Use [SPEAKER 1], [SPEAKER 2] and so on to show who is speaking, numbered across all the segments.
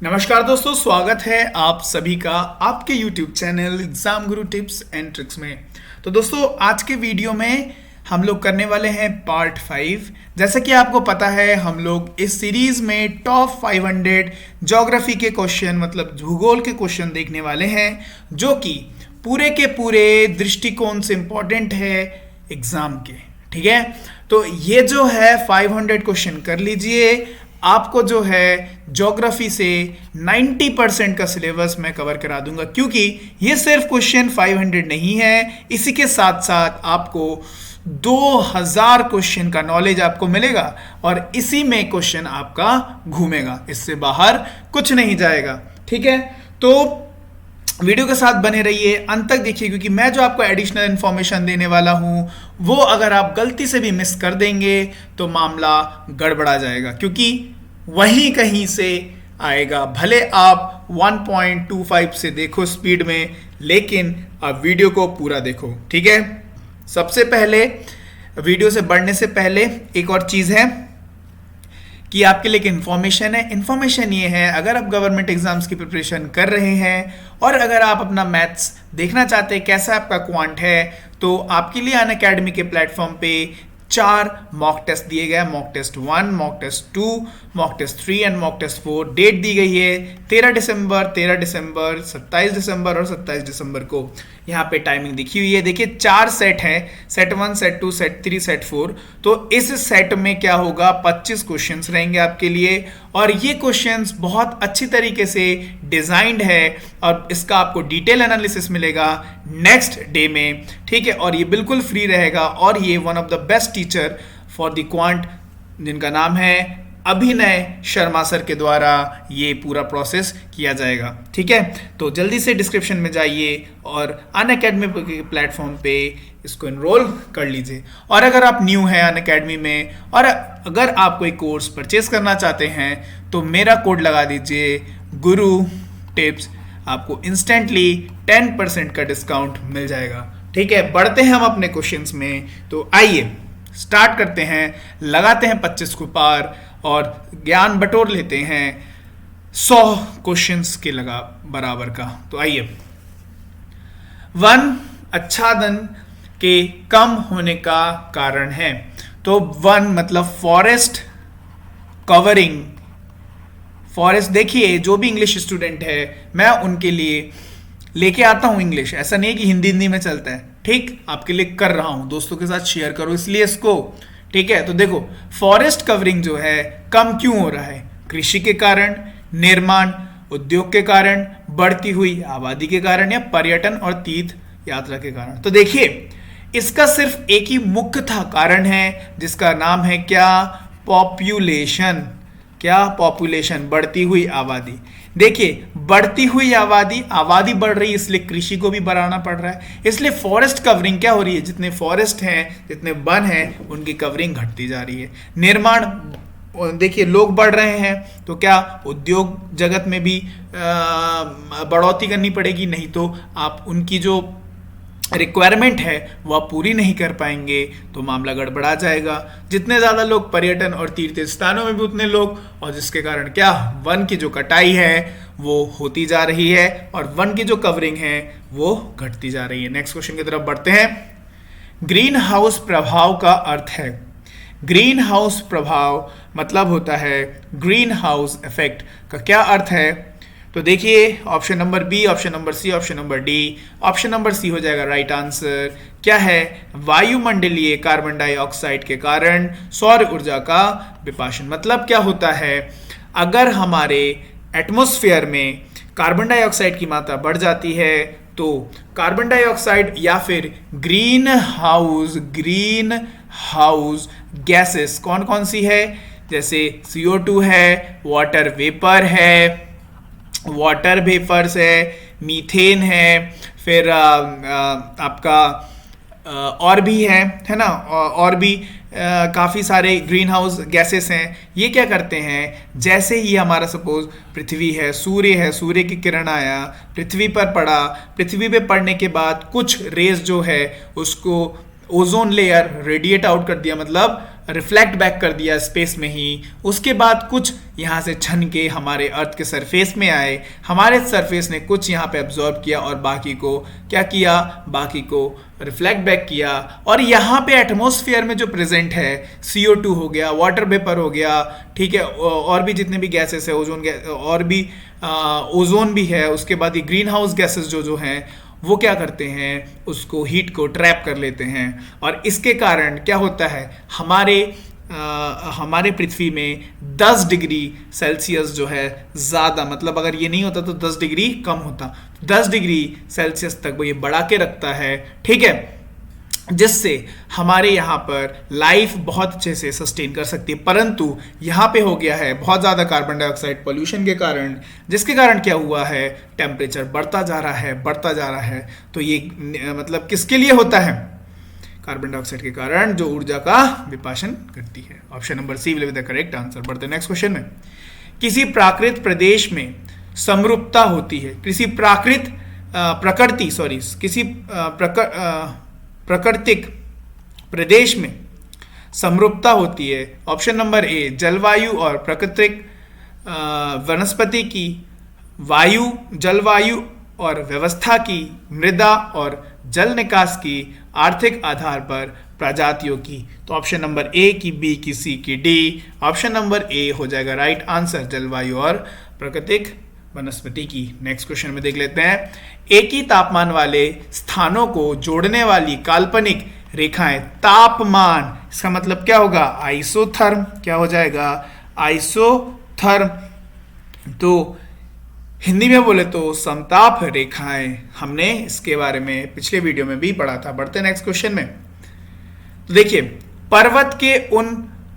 [SPEAKER 1] नमस्कार दोस्तों, स्वागत है आप सभी का आपके YouTube channel exam Guru tips and tricks में। तो दोस्तों, आज के वीडियो में हम लोग करने वाले हैं पार्ट 5। जैसा कि आपको पता है, हम लोग इस सीरीज में टॉप 500 ज्योग्राफी के क्वेश्चन मतलब भूगोल के क्वेश्चन देखने वाले हैं, जो कि पूरे के पूरे दृष्टिकोण से इंपॉर्टेंट है एग्जाम के। ठीक है, तो ये जो है 500 क्वेश्चन कर लीजिए। आपको जो है ज्योग्राफी से 90% का सिलेबस मैं कवर करा दूंगा, क्योंकि ये सिर्फ क्वेश्चन 500 नहीं है, इसी के साथ साथ आपको 2000 क्वेश्चन का नॉलेज आपको मिलेगा और इसी में क्वेश्चन आपका घूमेगा, इससे बाहर कुछ नहीं जाएगा। ठीक है, तो वीडियो के साथ बने रहिए, अंत तक देखिए, क्योंकि मैं जो आपको एडिशनल इन्फॉर्मेशन देने वाला हूं वो अगर आप गलती से भी मिस कर देंगे तो मामला गड़बड़ा जाएगा, क्योंकि वहीं कहीं से आएगा। भले आप 1.25 से देखो स्पीड में, लेकिन आप वीडियो को पूरा देखो। ठीक है, सबसे पहले वीडियो से बढ़ने से पहले एक और चीज़ है कि आपके लिए एक इन्फॉर्मेशन है। इन्फॉर्मेशन ये है, अगर आप गवर्नमेंट एग्जाम्स की प्रिपरेशन कर रहे हैं और अगर आप अपना मैथ्स देखना चाहते हैं कैसा आपका क्वांट है, तो आपके लिए अनअकैडमी के प्लेटफॉर्म पे 4 मॉक टेस्ट दिए गए। Mock test 1, mock test 2, mock test 3 and mock test 4। Date दी गई है 13 दिसंबर, 27 दिसंबर और 27 दिसंबर को। यहाँ पे टाइमिंग दिखी हुई है, देखिए 4 सेट हैं, सेट 1, सेट 2, सेट 3, सेट 4। तो इस सेट में क्या होगा, 25 क्वेश्चंस रहेंगे आपके लिए, और ये क्वेश्चंस बहुत अच्छी तरीके से डिजाइंड है और इसका आपको डिटेल एनालिसिस मिलेगा नेक्स्ट डे में। ठीक है, और ये बिल्कुल फ्री रहेगा, और ये one of the best teacher for the quant जिनका नाम है अभिनय शर्मा सर के द्वारा ये पूरा प्रोसेस किया जाएगा। ठीक है, तो जल्दी से डिस्क्रिप्शन में जाइए और अनअकैडमी के प्लेटफॉर्म पे इसको एनरोल कर लीजिए। और अगर आप न्यू हैं अनअकैडमी में और अगर आप कोई कोर्स परचेज करना चाहते हैं तो मेरा कोड लगा दीजिए गुरु टिप्स, आपको इंस्टेंटली 10% का डिस्काउंट मिल जाएगा। ठीक है, बढ़ते हैं हम अपने क्वेश्चंस में, तो आइए स्टार्ट करते हैं, लगाते हैं 25 को पार और ज्ञान बटोर लेते हैं 100 क्वेश्चंस के लगा बराबर का। तो आइए, वन आच्छादन के कम होने का कारण है। तो वन मतलब फॉरेस्ट कवरिंग। फॉरेस्ट, देखिए जो भी इंग्लिश स्टूडेंट है मैं उनके लिए लेके आता हूं इंग्लिश, ऐसा नहीं कि हिंदी में चलता है। ठीक, आपके लिए कर रहा हूं, दोस्तों के साथ शेयर करो इसलिए इसको। ठीक है, तो देखो फॉरेस्ट कवरिंग जो है कम क्यों हो रहा है, कृषि के कारण, निर्माण उद्योग के कारण, बढ़ती हुई आबादी के कारण, या पर्यटन और तीर्थ यात्रा के कारण। तो देखिए इसका सिर्फ एक ही मुख्य था कारण है, जिसका नाम है क्या, पॉपुलेशन। क्या, पॉपुलेशन, बढ़ती हुई आबादी। देखिए बढ़ती हुई आबादी बढ़ रही है, इसलिए कृषि को भी बढ़ाना पड़ रहा है, इसलिए फॉरेस्ट कवरिंग क्या हो रही है, जितने फॉरेस्ट हैं, जितने वन हैं, उनकी कवरिंग घटती जा रही है। निर्माण, देखिए लोग बढ़ रहे हैं तो क्या उद्योग जगत में भी बढ़ोतरी करनी पड़ेगी, नहीं तो आप उनकी जो रिक्वायरमेंट है वह पूरी नहीं कर पाएंगे, तो मामला गड़बड़ा जाएगा। जितने ज़्यादा लोग पर्यटन और तीर्थ स्थानों में भी उतने लोग, और जिसके कारण क्या, वन की जो कटाई है वो होती जा रही है और वन की जो कवरिंग है वो घटती जा रही है। नेक्स्ट क्वेश्चन की तरफ बढ़ते हैं। ग्रीन हाउस प्रभाव का अर्थ है। ग्रीन हाउस प्रभाव मतलब होता है ग्रीन हाउस इफेक्ट का क्या अर्थ है, तो देखिए option number B, option number C, option number D. Option number C हो जाएगा राइट आंसर। क्या है, वायुमंडलीय कार्बन डाइऑक्साइड के कारण सौर ऊर्जा का विपाशन। मतलब क्या होता है, अगर हमारे एटमॉस्फेयर में कार्बन डाइऑक्साइड की मात्रा बढ़ जाती है तो कार्बन डाइऑक्साइड या फिर ग्रीन हाउस गैसेस कौन कौन सी है, जैसे CO2 है, वाटर वेपर्स है, मीथेन है, फिर आपका और भी है ना, और भी काफ़ी सारे ग्रीन हाउस गैसेस हैं। ये क्या करते हैं, जैसे ही हमारा सपोज पृथ्वी है, सूर्य की किरण आया, पृथ्वी पर पड़ा, पृथ्वी पे पड़ने के बाद कुछ रेज जो है उसको ओजोन लेयर रेडिएट आउट कर दिया, मतलब रिफ्लेक्ट बैक कर दिया स्पेस में ही, उसके बाद कुछ यहाँ से छन के हमारे अर्थ के सरफेस में आए, हमारे सरफेस ने कुछ यहाँ पे एब्जॉर्ब किया और बाकी को क्या किया, बाकी को रिफ्लेक्ट बैक किया। और यहाँ पे एटमॉस्फेयर में जो प्रेजेंट है CO2 हो गया, वाटर वेपर हो गया, ठीक है, और भी जितने भी गैसेस है, ओजोन गैस और भी ओजोन भी है, उसके बाद ये ग्रीन हाउस गैसेस जो हैं वो क्या करते हैं, उसको हीट को ट्रैप कर लेते हैं। और इसके कारण क्या होता है, हमारे पृथ्वी में 10 डिग्री सेल्सियस जो है ज़्यादा, मतलब अगर ये नहीं होता तो 10 डिग्री कम होता, 10 डिग्री सेल्सियस तक वो ये बढ़ा के रखता है, ठीक है, जिससे हमारे यहाँ पर लाइफ बहुत अच्छे से सस्टेन कर सकती है। परंतु यहाँ पे हो गया है बहुत ज़्यादा कार्बन डाइऑक्साइड पोल्यूशन के कारण, जिसके कारण क्या हुआ है, टेम्परेचर बढ़ता जा रहा है, बढ़ता जा रहा है। तो ये मतलब किसके लिए होता है, कार्बन डाइऑक्साइड के कारण, जो ऊर्जा का विपाशन करती है। Option number C will be the correct answer. बढ़ते नेक्स्ट क्वेश्चन में। किसी प्राकृत प्रदेश में समरूपता होती है, किसी प्राकृतिक प्रदेश में समरूपता होती है। ऑप्शन नंबर ए जलवायु और प्राकृतिक वनस्पति की, वायु जलवायु और व्यवस्था की, मृदा और जल निकास की, आर्थिक आधार पर प्रजातियों की। तो ऑप्शन नंबर ए की, बी की, सी की, डी। ऑप्शन नंबर ए हो जाएगा राइट आंसर, जलवायु और प्राकृतिक वनस्पति की। नेक्स्ट क्वेश्चन में देख लेते हैं। एक ही तापमान वाले स्थानों को जोड़ने वाली काल्पनिक रेखाएं, तापमान, इसका मतलब क्या होगा, आइसोथर्म। क्या हो जाएगा, आइसोथर्म। तो हिंदी में बोले तो समताप रेखाएं। हमने इसके बारे में पिछले वीडियो में भी पढ़ा था। बढ़ते नेक्स्ट क्वेश्चन में। तो देखिए, पर्वत के उन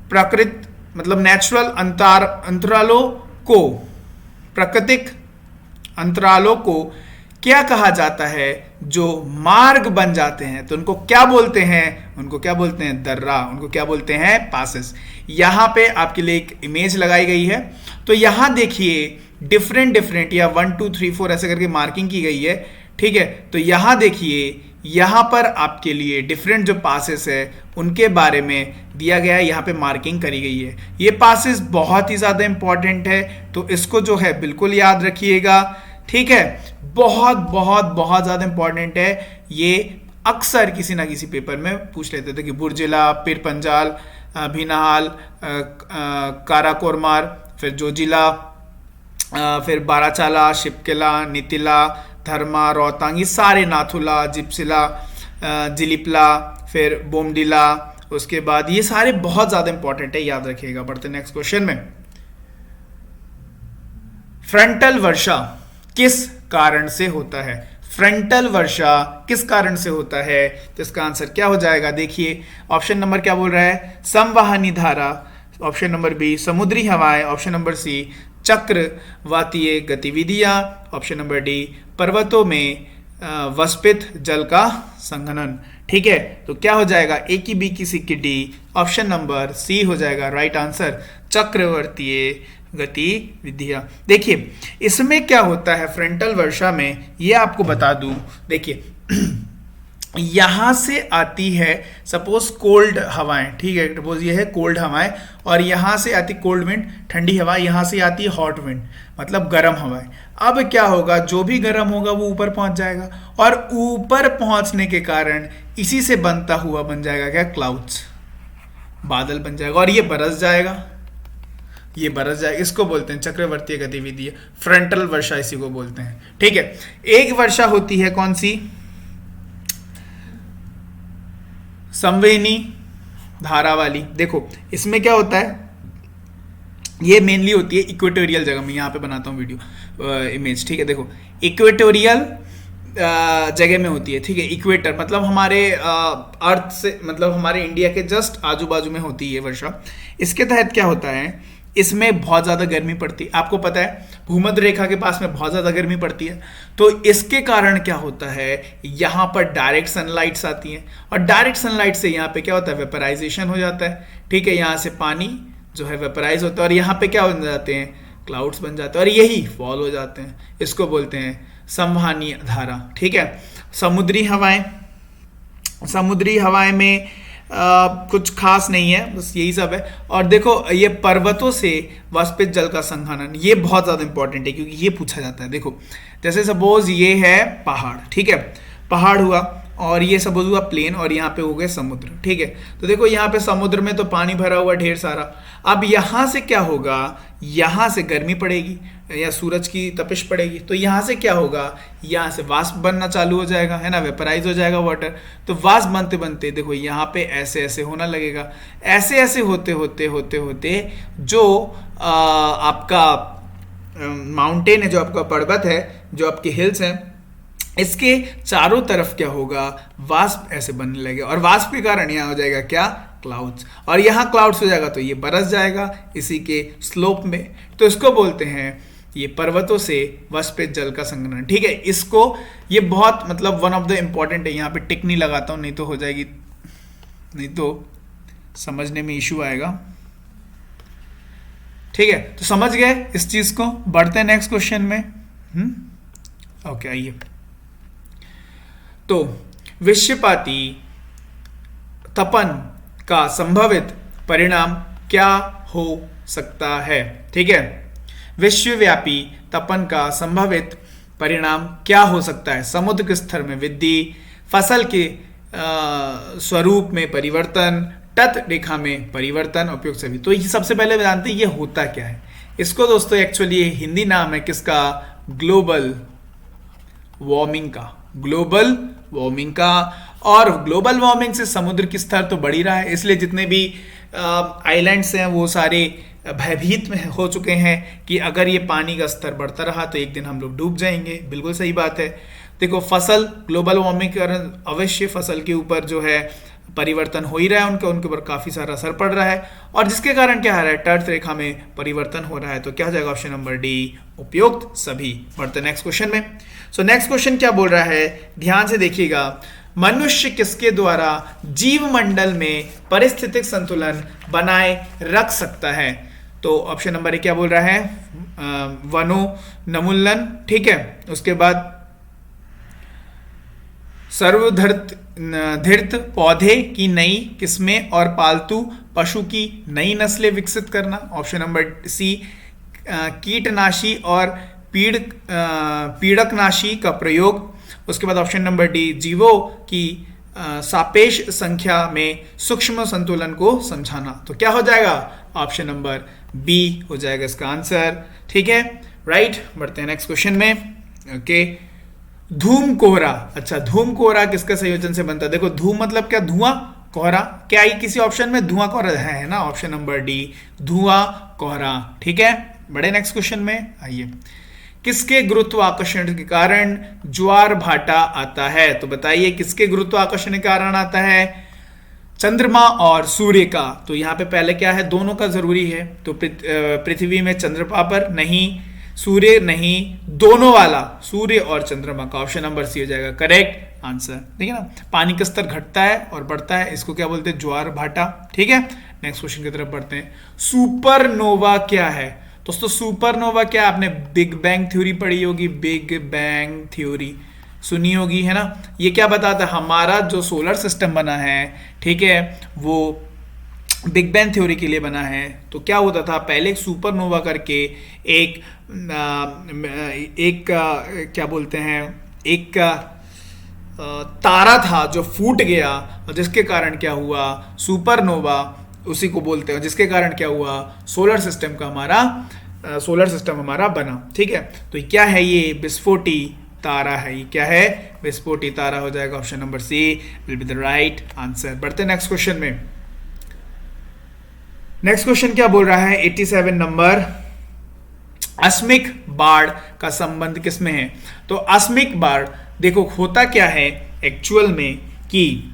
[SPEAKER 1] प्राकृतिक मतलब नेचुरल अंतरालों को, प्राकृतिक अंतरालों को क्या कहा जाता है जो मार्ग बन जाते हैं, तो उनको क्या बोलते हैं, उनको क्या बोलते हैं, दर्रा, उनको क्या बोलते हैं, पासेस। यहां पे आपके लिए एक इमेज लगाई गई है। तो यहां देखिए डिफरेंट या 1 2 3 4 ऐसे करके मार्किंग की गई है, ठीक है। तो यहां देखिए, यहां पर आपके लिए डिफरेंट जो पासेस है उनके बारे में दिया गया है, यहां पे मार्किंग करी गई है। ये पासेस बहुत ही ज्यादा इंपॉर्टेंट है, तो इसको जो है बिल्कुल याद रखिएगा, ठीक है। बहुत बहुत बहुत ज्यादा इंपॉर्टेंट है। ये अक्सर किसी ना किसी पेपर में पूछ लेते थे कि बुर्जिला, पीर पंजाल, भीनाहाल, काराकोरमार, फिर जोजिला, फिर बाराचाला, शिपकेला, नीतिला, धर्मा, रोहतांग, ये सारे, नाथुला, जिप्सिला, जिलिपला, फिर बोमडिला, उसके बाद ये सारे बहुत ज्यादा इंपॉर्टेंट है, याद रखिएगा। बढ़ते नेक्स्ट क्वेश्चन में। फ्रंटल वर्षा किस कारण से होता है, फ्रंटल वर्षा किस कारण से होता है, तो इसका आंसर क्या हो जाएगा, देखिए ऑप्शन नंबर क्या बोल रहा है, संवहनी धारा, ऑप्शन नंबर बी समुद्री हवाएं, ऑप्शन नंबर सी चक्रवातीय गतिविधियां, ऑप्शन नंबर डी पर्वतों में वस्पित जल का संघनन, ठीक है। तो क्या हो जाएगा, ए की, बी की, सी की, डी। ऑप्शन नंबर सी हो जाएगा राइट आंसर, चक्रवातीय गतिविधियां। देखिए इसमें क्या होता है फ्रंटल वर्षा में, ये आपको बता दूं। देखिए यहां से आती है सपोज कोल्ड हवाएं, ठीक है, सपोज ये है कोल्ड हवाएं, और यहां से आती कोल्ड विंड, ठंडी हवा, यहां से आती है हॉट विंड, मतलब गर्म हवाएं। अब क्या होगा, जो भी गर्म होगा वो ऊपर पहुंच जाएगा, और ऊपर पहुंचने के कारण इसी से बनता हुआ बन जाएगा क्या, क्लाउड्स, बादल बन जाएगा, और ये बरस जाएगा, ये बरस जाएगा। इसको बोलते हैं चक्रवर्तीय गतिविधि, फ्रंटल वर्षा इसी को बोलते हैं, ठीक है। एक वर्षा होती है कौन सी, संवहनी धारा वाली। देखो इसमें क्या होता है, ये मेनली होती है इक्वेटोरियल जगह में, यहां पे बनाता हूं वीडियो इमेज, ठीक है। देखो इक्वेटोरियल जगह में होती है, ठीक है। इक्वेटर मतलब हमारे अर्थ से, मतलब हमारे इंडिया के जस्ट आजू बाजू में होती है ये वर्षा। इसके तहत क्या होता है, इसमें बहुत ज़्यादा गर्मी पड़ती है, आपको पता है भूमध्य रेखा के पास में बहुत ज़्यादा गर्मी पड़ती है, तो इसके कारण क्या होता है, यहाँ पर डायरेक्ट सनलाइट्स आती हैं, और डायरेक्ट सनलाइट से यहाँ पे क्या होता है, वेपराइजेशन हो जाता है, ठीक है। यहाँ से पानी जो है वेपराइज होता है, और यहाँ पे क्या बन जाते हैं, क्लाउड्स बन जाते हैं, और यही फॉल हो जाते हैं। इसको बोलते हैं संवहनी धारा, ठीक है। समुद्री हवाएं, समुद्री हवाएं में कुछ खास नहीं है, बस यही सब है। और देखो ये पर्वतों से वाष्पित जल का संघनन, ये बहुत ज़्यादा इंपॉर्टेंट है क्योंकि ये पूछा जाता है। देखो जैसे सपोज ये है पहाड़, ठीक है, पहाड़ हुआ, और ये सपोज हुआ प्लेन, और यहाँ पे हो गए समुद्र, ठीक है। तो देखो यहाँ पे समुद्र में तो पानी भरा हुआ ढेर सारा। अब यहाँ से क्या होगा, यहाँ से गर्मी पड़ेगी या सूरज की तपिश पड़ेगी, तो यहाँ से क्या होगा, यहाँ से वाष्प बनना चालू हो जाएगा, है ना, वेपराइज हो जाएगा वाटर। तो वाष्प बनते बनते देखो यहाँ पे ऐसे ऐसे होना लगेगा, ऐसे ऐसे होते होते होते होते जो आपका माउंटेन है, जो आपका पर्वत है, जो आपके हिल्स हैं, इसके चारों तरफ क्या होगा, वाष्प ऐसे बनने लगेगा, और वाष्प के कारण यहाँ हो जाएगा क्या, क्लाउड्स, और यहाँ क्लाउड्स हो जाएगा तो ये बरस जाएगा इसी के स्लोप में। तो इसको बोलते हैं ये पर्वतों से वाष्पित जल का संघनन, ठीक है। इसको ये बहुत मतलब वन ऑफ द इम्पॉर्टेंट है, यहाँ पे टिक नहीं लगाता हूँ नहीं तो हो जाएगी, नहीं तो समझने में इशू आएगा, ठीक है। तो समझ गए इस चीज को, बढ़ते हैं नेक्स्ट क्वेश्चन में। ओके आइए। तो विश्वपाती तपन का संभावित परिणाम क्या हो सकता है, ठीक है। विश्वव्यापी तपन का संभावित परिणाम क्या हो सकता है, समुद्र के स्तर में वृद्धि, फसल के स्वरूप में परिवर्तन, तट रेखा में परिवर्तन, उपयोग सभी। तो ये सबसे पहले जानते हैं ये होता क्या है। इसको दोस्तों एक्चुअली हिंदी नाम है किसका, ग्लोबल वार्मिंग का, ग्लोबल वार्मिंग का। और ग्लोबल वार्मिंग से समुद्र की स्तर तो बढ़ ही रहा है, इसलिए जितने भी आइलैंड्स हैं वो सारे भयभीत में हो चुके हैं कि अगर ये पानी का स्तर बढ़ता रहा तो एक दिन हम लोग डूब जाएंगे। बिल्कुल सही बात है। देखो फसल, ग्लोबल वार्मिंग के कारण अवश्य फसल के ऊपर जो है परिवर्तन हो ही रहा है, उनके ऊपर काफी सारा असर पड़ रहा है, और जिसके कारण क्या हो रहा है, तट रेखा में परिवर्तन हो रहा है। तो क्या हो जाएगा, ऑप्शन नंबर डी, उपयुक्त सभी। बढ़ते नेक्स्ट क्वेश्चन में। सो नेक्स्ट क्वेश्चन क्या बोल रहा है, ध्यान से देखिएगा। मनुष्य किसके द्वारा जीव मंडल में पारिस्थितिक संतुलन बनाए रख सकता है। तो ऑप्शन नंबर ए क्या बोल रहा है, वनोन्मूलन, ठीक है। उसके बाद सर्वधृत पौधे की नई किस्में और पालतू पशु की नई नस्लें विकसित करना। ऑप्शन नंबर सी, कीटनाशी और पीड़कनाशी का प्रयोग। उसके बाद ऑप्शन नंबर डी, जीवों की सापेक्ष संख्या में सूक्ष्म संतुलन को समझाना। तो क्या हो जाएगा, ऑप्शन नंबर बी हो जाएगा इसका आंसर, ठीक है, राइट। बढ़ते हैं नेक्स्ट क्वेश्चन में। ओके, धूम कोहरा। अच्छा, धूम कोहरा किसका संयोजन से बनता है। देखो धूम मतलब क्या, धुआं, कोहरा, क्या आई किसी ऑप्शन में धुआं कोहरा है ना, ऑप्शन नंबर डी, धुआं कोहरा, ठीक है। बड़े नेक्स्ट क्वेश्चन में आइए। किसके गुरुत्वाकर्षण के कारण ज्वार भाटा आता है। तो बताइए किसके गुरुत्वाकर्षण के कारण आता है, चंद्रमा और सूर्य का। तो यहाँ पे पहले क्या है, दोनों का जरूरी है। तो पृथ्वी में चंद्रमा पर नहीं, सूर्य नहीं, दोनों वाला, सूर्य और चंद्रमा का। ऑप्शन नंबर सी हो जाएगा करेक्ट आंसर, ठीक है ना। पानी का स्तर घटता है और बढ़ता है, इसको क्या बोलते हैं, ज्वार भाटा, ठीक है। नेक्स्ट क्वेश्चन की तरफ बढ़ते हैं। सुपरनोवा क्या है। दोस्तों सुपरनोवा क्या, आपने बिग बैंग थ्योरी पढ़ी होगी, बिग बैंग थ्योरी सुनी होगी, है ना। ये क्या बताता है, हमारा जो सोलर सिस्टम बना है, ठीक है, वो बिग बैंग थ्योरी के लिए बना है। तो क्या होता था, पहले एक सुपरनोवा करके एक क्या बोलते हैं, एक तारा था जो फूट गया, और जिसके कारण क्या हुआ, सुपरनोवा उसी को बोलते हैं, जिसके कारण क्या हुआ, सोलर सिस्टम हमारा बना, ठीक है। तो क्या है ये, विस्फोटी तारा है। ये क्या है, विस्फोटी तारा हो जाएगा। Option number C will be the right answer. बढ़ते हैं नेक्स्ट क्वेश्चन में। नेक्स्ट क्वेश्चन क्या बोल रहा है, 87 नंबर, आकस्मिक बाढ़ का संबंध किसमें है। तो आकस्मिक बाढ़, देखो होता क्या है एक्चुअल में कि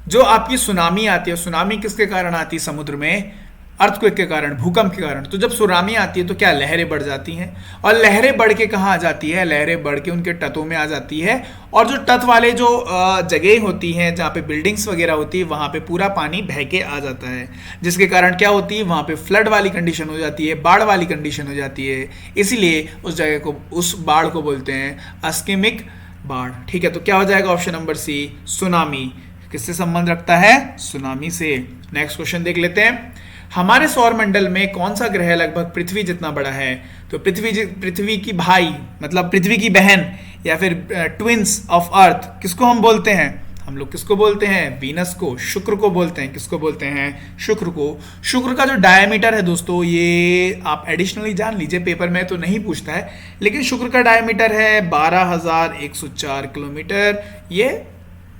[SPEAKER 1] जो आपकी सुनामी आती है, सुनामी किसके कारण आती है, समुद्र में अर्थक्वेक के कारण, भूकंप के कारण। तो जब सुनामी आती है तो क्या लहरें बढ़ जाती हैं, और लहरें बढ़ के कहाँ आ जाती है, लहरें बढ़ के उनके तटों में आ जाती है, और जो तट वाले जो जगह होती हैं जहाँ पे बिल्डिंग्स वगैरह होती है, वहाँ पे पूरा पानी बह के आ जाता है, जिसके कारण क्या होती है, वहाँ पे फ्लड वाली कंडीशन हो जाती है, बाढ़ वाली कंडीशन हो जाती है। इसीलिए उस जगह को, उस बाढ़ को बोलते हैं आकस्मिक बाढ़, ठीक है। तो क्या हो जाएगा, ऑप्शन नंबर सी, सुनामी किससे संबंध रखता है? सुनामी से। नेक्स्ट क्वेश्चन देख लेते हैं। हमारे सौर मंडल में कौन सा ग्रह लगभग पृथ्वी जितना बड़ा है? तो पृथ्वी की भाई मतलब पृथ्वी की बहन या फिर ट्विंस ऑफ अर्थ किसको हम बोलते हैं? हम लोग किसको बोलते हैं? वीनस को। शुक्र को बोलते हैं। किसको बोलते हैं? शुक्र को। शुक्र का जो डायमीटर है दोस्तों, ये आप एडिशनली जान लीजिए, पेपर में तो नहीं पूछता है, लेकिन शुक्र का डायमीटर है 12,104 किलोमीटर। ये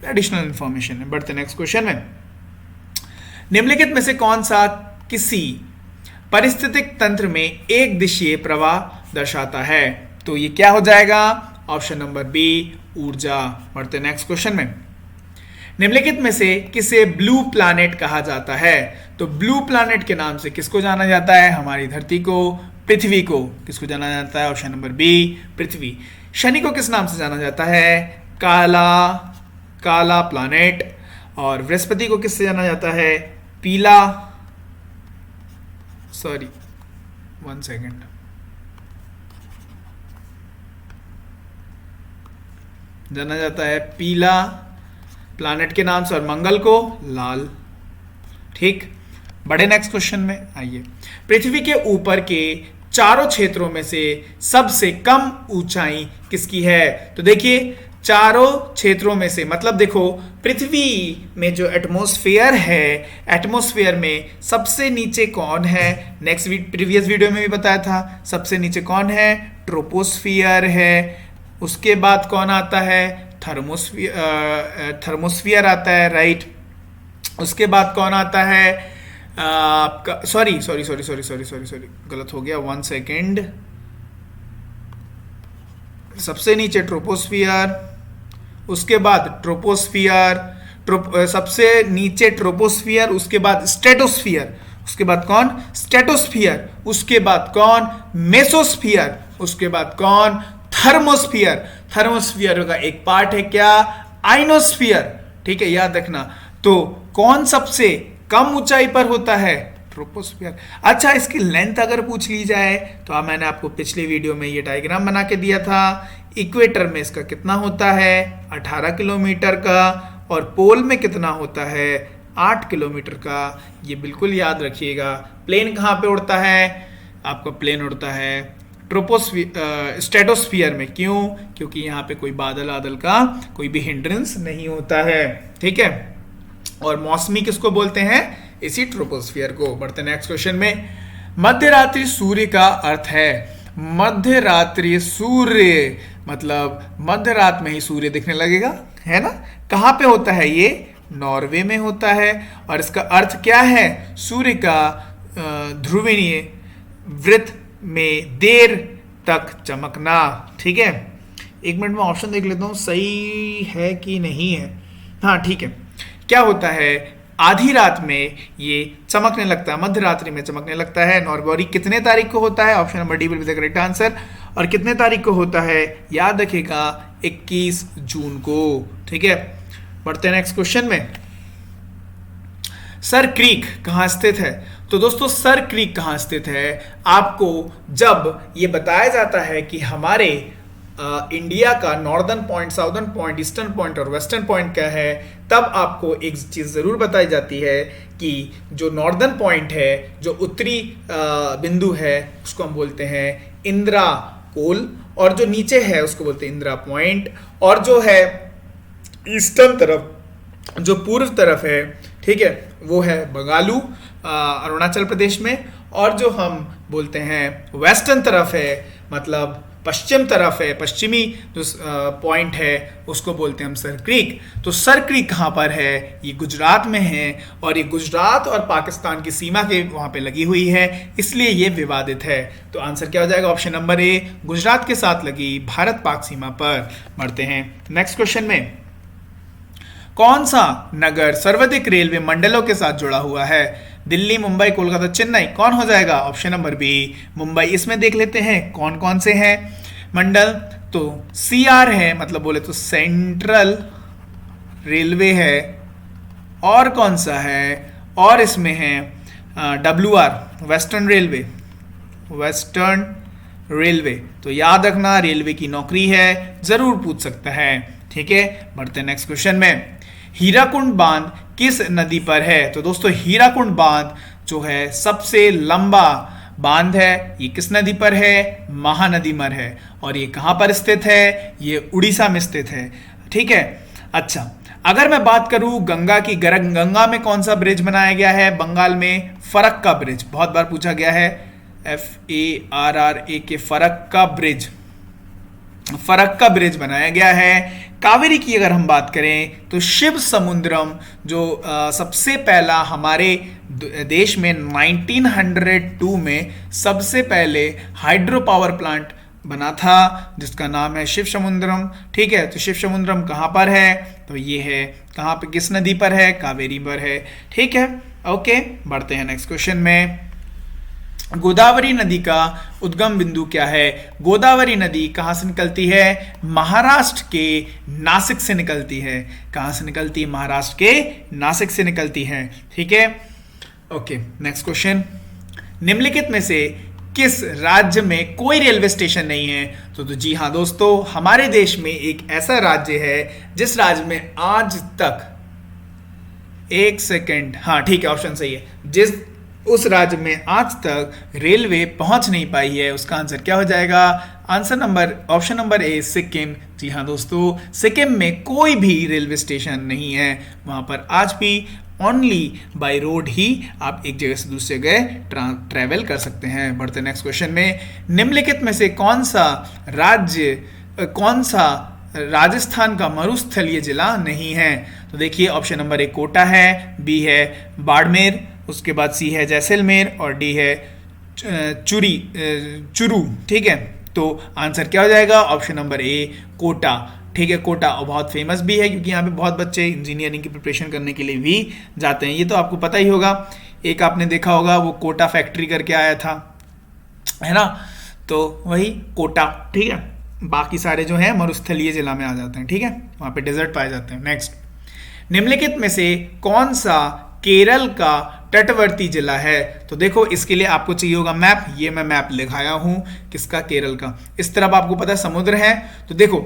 [SPEAKER 1] एडिशनल इंफॉर्मेशन है। बढ़ते नेक्स्ट क्वेश्चन में। निम्नलिखित में से कौन सा किसी परिस्थितिक तंत्र में एक दिशीय प्रवाह दर्शाता है? तो ये क्या हो जाएगा? ऑप्शन नंबर बी, ऊर्जा। बढ़ते नेक्स्ट क्वेश्चन में। निम्नलिखित में से किसे ब्लू प्लैनेट कहा जाता है? तो ब्लू प्लैनेट के नाम से किसको जाना जाता है? हमारी धरती को, पृथ्वी को। किसको जाना जाता है? ऑप्शन नंबर बी, पृथ्वी। शनि को किस नाम से जाना जाता है? काला प्लैनेट। और बृहस्पति को किससे जाना जाता है? पीला, सॉरी 1 सेकेंड, जाना जाता है पीला प्लैनेट के नाम से, और मंगल को लाल। ठीक, बड़े नेक्स्ट क्वेश्चन में आइए। पृथ्वी के ऊपर के चारों क्षेत्रों में से सबसे कम ऊंचाई किसकी है? तो देखिए, चारों क्षेत्रों में से मतलब देखो, पृथ्वी में जो एटमॉस्फेयर है, एटमॉस्फेयर में सबसे नीचे कौन है? प्रीवियस वीडियो में भी बताया था, सबसे नीचे कौन है? ट्रोपोस्फियर है। उसके बाद कौन आता है? थर्मोस्फियर आता है, राइट। उसके बाद कौन आता है? आपका सॉरी गलत हो गया, 1 सेकेंड। सबसे नीचे ट्रोपोस्फियर, उसके बाद ट्रोपोस्फियर, सबसे नीचे ट्रोपोस्फियर, उसके बाद स्ट्रेटोस्फियर, उसके बाद कौन? स्ट्रेटोस्फियर, उसके बाद कौन? मेसोस्फियर, उसके बाद कौन? थर्मोस्फियर। थर्मोस्फियर का एक पार्ट है क्या? आइनोस्फियर। ठीक है, याद रखना। तो कौन सबसे कम ऊंचाई पर होता है? ट्रोपोस्फियर। अच्छा, इसकी लेंथ अगर पूछ ली जाए तो मैंने आपको पिछले वीडियो में ये डायग्राम बना के दिया था। इक्वेटर में इसका कितना होता है? 18 किलोमीटर का, और पोल में कितना होता है? 8 किलोमीटर का। ये बिल्कुल याद रखिएगा। प्लेन कहाँ पे उड़ता है? आपका प्लेन उड़ता है स्ट्रेटोस्फियर में। क्यों? क्योंकि यहाँ पे कोई बादल का कोई भी हिंड्रेंस नहीं होता है। ठीक है, और मौसमी किसको बोलते हैं? इसी ट्रोपोस्फियर को। बढ़ते नेक्स्ट क्वेश्चन में। मध्यरात्रि सूर्य का अर्थ है? मध्यरात्रि सूर्य मतलब मध्य रात में ही सूर्य दिखने लगेगा, है ना। कहाँ पे होता है ये? नॉर्वे में होता है। और इसका अर्थ क्या है? सूर्य का ध्रुवीय वृत्त में देर तक चमकना। ठीक है, 1 मिनट में ऑप्शन देख लेता हूँ सही है कि नहीं है। हाँ ठीक है। क्या होता है? आधी रात में ये चमकने लगता है, मध्य रात्रि में चमकने लगता है। नॉर्वे कितने तारीख को होता है? Option number D will be the correct answer. और कितने तारीख को होता है? याद रखिएगा, 21 जून को। ठीक है, बढ़ते हैं नेक्स्ट क्वेश्चन में। सर क्रीक कहाँ स्थित है? तो दोस्तों, सर क्रीक कहाँ स्थित है? आपको जब ये बताया जाता है कि हमारे इंडिया का northern point, southern point, eastern point और वेस्टर्न पॉइंट क्या है, तब आपको एक चीज़ ज़रूर बताई जाती है कि जो नॉर्दर्न पॉइंट है, जो उत्तरी बिंदु है, उसको हम बोलते हैं इंदिरा कोल, और जो नीचे है उसको बोलते हैं इंदिरा पॉइंट, और जो है ईस्टर्न तरफ, जो पूर्व तरफ है, ठीक है, वो है बंगालू अरुणाचल प्रदेश में, और जो हम बोलते हैं वेस्टर्न तरफ है, मतलब पश्चिम तरफ है, पश्चिमी जो पॉइंट है, उसको बोलते हैं हम सर क्रीक। तो सर क्रीक कहाँ पर है? ये गुजरात में है, और ये गुजरात और पाकिस्तान की सीमा के वहाँ पे लगी हुई है, इसलिए ये विवादित है। तो आंसर क्या हो जाएगा? ऑप्शन नंबर ए, गुजरात के साथ लगी भारत पाक सीमा पर। बढ़ते हैं नेक्स्ट क्वेश्चन में। कौन सा नगर सर्वाधिक रेलवे मंडलों के साथ जुड़ा हुआ है? दिल्ली, मुंबई, कोलकाता, चेन्नई। कौन हो जाएगा? Option number B, Mumbai. इसमें देख लेते हैं कौन कौन से हैं मंडल। तो CR है, मतलब बोले तो सेंट्रल रेलवे है, और कौन सा है? और इसमें है WR, western railway, western railway. तो याद रखना, रेलवे की नौकरी है, जरूर पूछ सकता है। ठीक है, बढ़ते हैं नेक्स्ट क्वेश्चन में। हीराकुंड बांध किस नदी पर है? तो दोस्तों हीराकुंड बांध जो है सबसे लंबा बांध है, ये किस नदी पर है? महानदी पर है। और ये कहां पर स्थित है? ये उड़ीसा में स्थित है। ठीक है। अच्छा, अगर मैं बात करूं गंगा की, गंगा में कौन सा ब्रिज बनाया गया है? बंगाल में फरक्का ब्रिज, बहुत बार पूछा गया है। FARRA के फरक्का ब्रिज, फरक्का ब्रिज बनाया गया है। कावेरी की अगर हम बात करें तो शिव समुद्रम जो सबसे पहला हमारे देश में 1902 में सबसे पहले हाइड्रो पावर प्लांट बना था, जिसका नाम है शिव समुद्रम। ठीक है, तो शिव समुद्रम कहाँ पर है? तो ये है कहाँ पे, किस नदी पर है? कावेरी पर है। ठीक है, ओके, बढ़ते हैं नेक्स्ट क्वेश्चन में। गोदावरी नदी का उद्गम बिंदु क्या है? गोदावरी नदी कहाँ से निकलती है? महाराष्ट्र के नासिक से निकलती है। कहाँ से निकलती है? महाराष्ट्र के नासिक से निकलती है। ठीक है, ओके, नेक्स्ट क्वेश्चन। निम्नलिखित में से किस राज्य में कोई रेलवे स्टेशन नहीं है? तो जी हाँ दोस्तों, हमारे देश में एक ऐसा राज्य है जिस राज्य में आज तक, एक सेकेंड, हाँ ठीक है, ऑप्शन सही है, उस राज्य में आज तक रेलवे पहुंच नहीं पाई है। उसका आंसर क्या हो जाएगा? Option number A, Sikkim. जी हाँ दोस्तों, सिक्किम में कोई भी रेलवे स्टेशन नहीं है। वहां पर आज भी ओनली बाय रोड ही आप एक जगह से दूसरी जगह ट्रैवल कर सकते हैं। बढ़ते नेक्स्ट क्वेश्चन में। निम्नलिखित में से कौन सा राजस्थान का मरुस्थलीय जिला नहीं है? तो देखिए, ऑप्शन नंबर ए कोटा है, बी है बाड़मेर, उसके बाद सी है जैसलमेर और डी है चुरू। ठीक है, तो आंसर क्या हो जाएगा? Option number A Kota. ठीक है, कोटा और बहुत फेमस भी है क्योंकि यहाँ पे बहुत बच्चे इंजीनियरिंग की प्रिपरेशन करने के लिए भी जाते हैं। ये तो आपको पता ही होगा, एक आपने देखा होगा वो कोटा फैक्ट्री करके आया था, है ना, तो वही कोटा। ठीक है, बाकी सारे जो हैं मरुस्थलीय जिला में आ जाते हैं। ठीक है, वहाँ पे डेजर्ट पाए जाते हैं। नेक्स्ट, निम्नलिखित में से कौन सा केरल का तटवर्ती जिला है? तो देखो, इसके लिए आपको चाहिए होगा मैप। ये मैं मैप लिखाया हूं किसका? केरल का। इस तरफ आपको पता है समुद्र है, तो देखो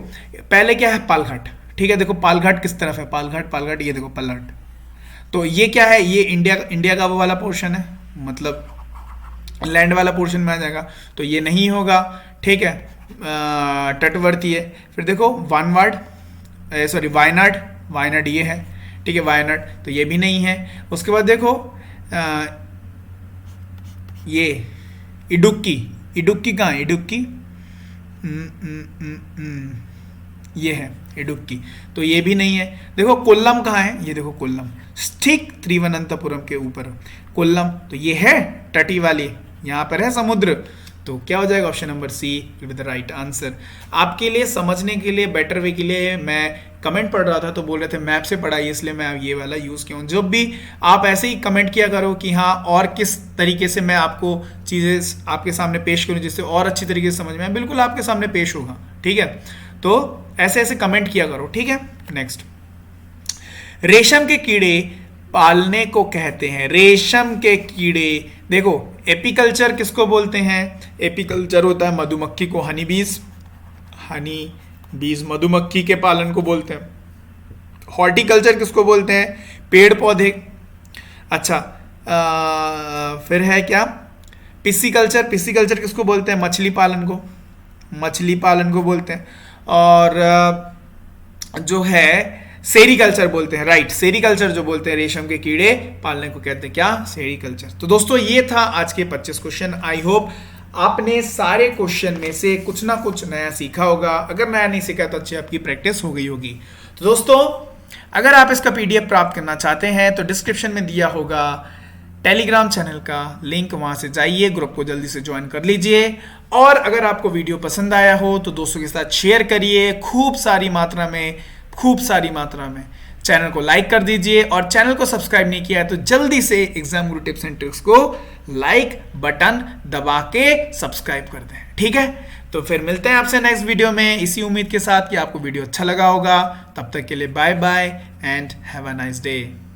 [SPEAKER 1] पहले क्या है? पालघाट। ठीक है, देखो पालघाट किस तरफ है? पालघाट, ये देखो पालघाट। तो ये क्या है? ये इंडिया का वो वाला पोर्शन है, मतलब लैंड वाला पोर्शन में आ जाएगा, तो ये नहीं होगा। ठीक है, तटवर्ती है। फिर देखो वायनाड ये है। ठीक है, वायनाड, तो ये भी नहीं है। उसके बाद देखो ये इडुक्की कहाँ है? इडुक्की ये है इडुक्की, तो ये भी नहीं है। देखो कोल्लम कहाँ है? ये देखो कोल्लम, ठीक तिरुवनंतपुरम के ऊपर कोल्लम, तो ये है तटी वाली, यहाँ पर है समुद्र। तो क्या हो जाएगा? Option number C with the right answer. आपके लिए समझने के लिए, बेटर वे के लिए, मैं कमेंट पढ़ रहा था तो बोल रहे थे मैप से पढ़ाइए, इसलिए मैं ये वाला यूज़ किया हूँ। जब भी आप ऐसे ही कमेंट किया करो कि हाँ और किस तरीके से मैं आपको चीज़ें आपके सामने पेश करूँ जिससे और अच्छी तरीके से समझ में आए, बिल्कुल आपके सामने पेश होगा। ठीक है, तो ऐसे ऐसे कमेंट किया करो। ठीक है, नेक्स्ट, रेशम के कीड़े पालने को कहते हैं? रेशम के कीड़े, देखो एपीकल्चर किसको बोलते हैं? एपीकल्चर होता है मधुमक्खी को, हनी बीज मधुमक्खी के पालन को बोलते हैं। हॉर्टिकल्चर किसको बोलते हैं? पेड़ पौधे। अच्छा, फिर है क्या? पिस्सीकल्चर किसको बोलते हैं? मछली पालन को बोलते हैं। और जो है सेरीकल्चर बोलते हैं, राइट, सेरीकल्चर जो बोलते हैं रेशम के कीड़े पालने को कहते हैं, क्या? सेरीकल्चर। तो दोस्तों ये था आज के 25 क्वेश्चन। आई होप आपने सारे क्वेश्चन में से कुछ ना कुछ नया सीखा होगा। अगर नया नहीं सीखा तो अच्छी आपकी प्रैक्टिस हो गई होगी। तो दोस्तों, अगर आप इसका PDF प्राप्त करना चाहते हैं तो डिस्क्रिप्शन में दिया होगा टेलीग्राम चैनल का लिंक, वहां से जाइए, ग्रुप को जल्दी से ज्वाइन कर लीजिए। और अगर आपको वीडियो पसंद आया हो तो दोस्तों के साथ शेयर करिए खूब सारी मात्रा में। चैनल को लाइक कर दीजिए और चैनल को सब्सक्राइब नहीं किया है तो जल्दी से exam Guru tips and tricks को लाइक बटन दबा के सब्सक्राइब कर दें। ठीक है, तो फिर मिलते हैं आपसे नेक्स्ट वीडियो में, इसी उम्मीद के साथ कि आपको वीडियो अच्छा लगा होगा। तब तक के लिए bye bye and have a nice day.